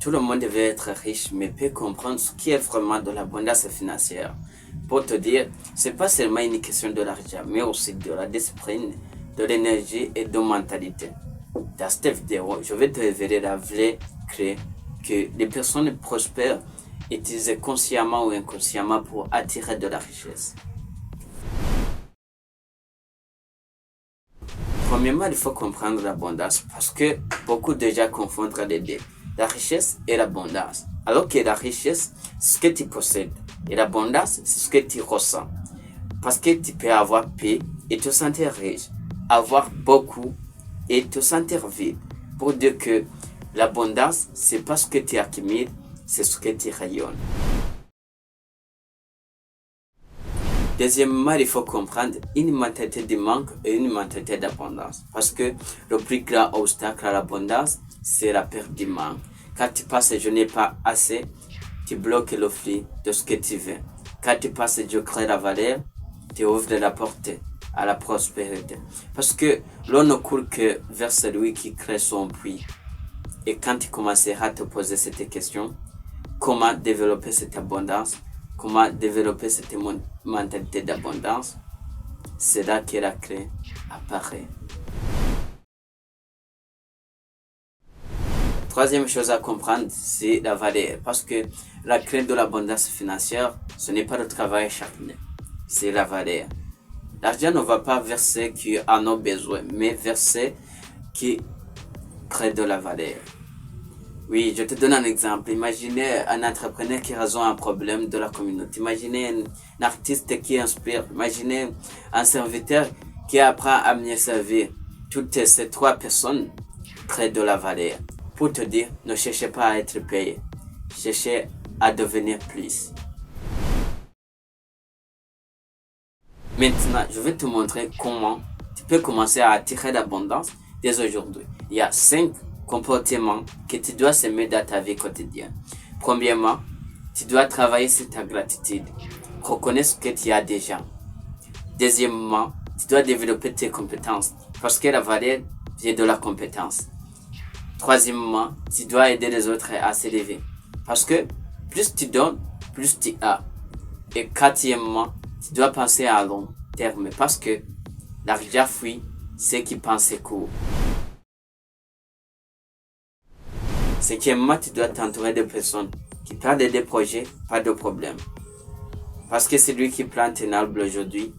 Tout le monde veut être riche, mais peut comprendre ce qui est vraiment de l'abondance financière. Pour te dire, c'est pas seulement une question de l'argent, mais aussi de la discipline, de l'énergie et de mentalité. Dans cette vidéo, je vais te révéler la vraie clé que les personnes prospères utilisent consciemment ou inconsciemment pour attirer de la richesse. Premièrement, il faut comprendre l'abondance parce que beaucoup de gens confondent les deux, la richesse et l'abondance. Alors que la richesse, c'est ce que tu possèdes et l'abondance, c'est ce que tu ressens. Parce que tu peux avoir paix et te sentir riche, avoir beaucoup et te sentir vide. Pour dire que l'abondance, c'est pas ce que tu accumules, c'est ce que tu rayonnes. Deuxièmement, il faut comprendre une mentalité de manque et une mentalité d'abondance. Parce que le plus grand obstacle à l'abondance, c'est la perte du manque. Quand tu passes je n'ai pas assez, tu bloques le flux de ce que tu veux. Quand tu passes je crée la valeur, tu ouvres la porte à la prospérité. Parce que l'on ne coule que vers celui qui crée son puits. Et quand tu commenceras à te poser cette question, comment développer cette abondance, comment développer cette mentalité d'abondance, c'est là que la clé apparaît. Troisième chose à comprendre, c'est la valeur. Parce que la clé de l'abondance financière, ce n'est pas le travail acharné, c'est la valeur. L'argent ne va pas vers ceux qui en ont besoin, mais vers ceux qui créent de la valeur. Oui, je te donne un exemple. Imaginez un entrepreneur qui résout un problème de la communauté. Imaginez un artiste qui inspire. Imaginez un serviteur qui apprend à mieux servir. Toutes ces trois personnes créent de la valeur. Pour te dire, ne cherchez pas à être payé. Cherchez à devenir plus. Maintenant, je vais te montrer comment tu peux commencer à attirer l'abondance dès aujourd'hui. Il y a 5 comportements que tu dois semer dans ta vie quotidienne. Premièrement, tu dois travailler sur ta gratitude. Reconnais ce que tu as déjà. Deuxièmement, tu dois développer tes compétences parce que la valeur vient de la compétence. Troisièmement, tu dois aider les autres à s'élever parce que plus tu donnes, plus tu as. Et quatrièmement, tu dois penser à long terme parce que l'argent fuit ceux qui pensent court. Cinquièmement, tu dois t'entourer de personnes qui parlent des projets, pas de problèmes. Parce que celui qui plante un arbre aujourd'hui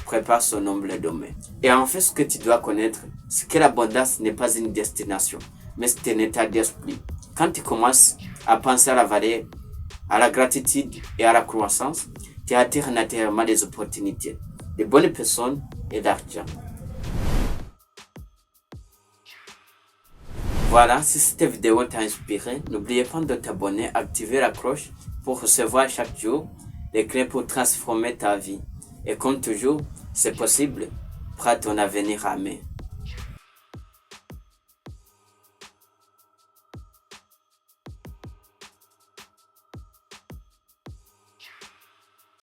prépare son ombre demain. Et en fait, ce que tu dois connaître, c'est que l'abondance n'est pas une destination, mais c'est un état d'esprit. Quand tu commences à penser à la valeur, à la gratitude et à la croissance, tu attires naturellement des opportunités, de bonnes personnes et d'argent. Voilà, si cette vidéo t'a inspiré, n'oubliez pas de t'abonner, activer la cloche pour recevoir chaque jour les clés pour transformer ta vie. Et comme toujours, c'est possible, prends ton avenir à main.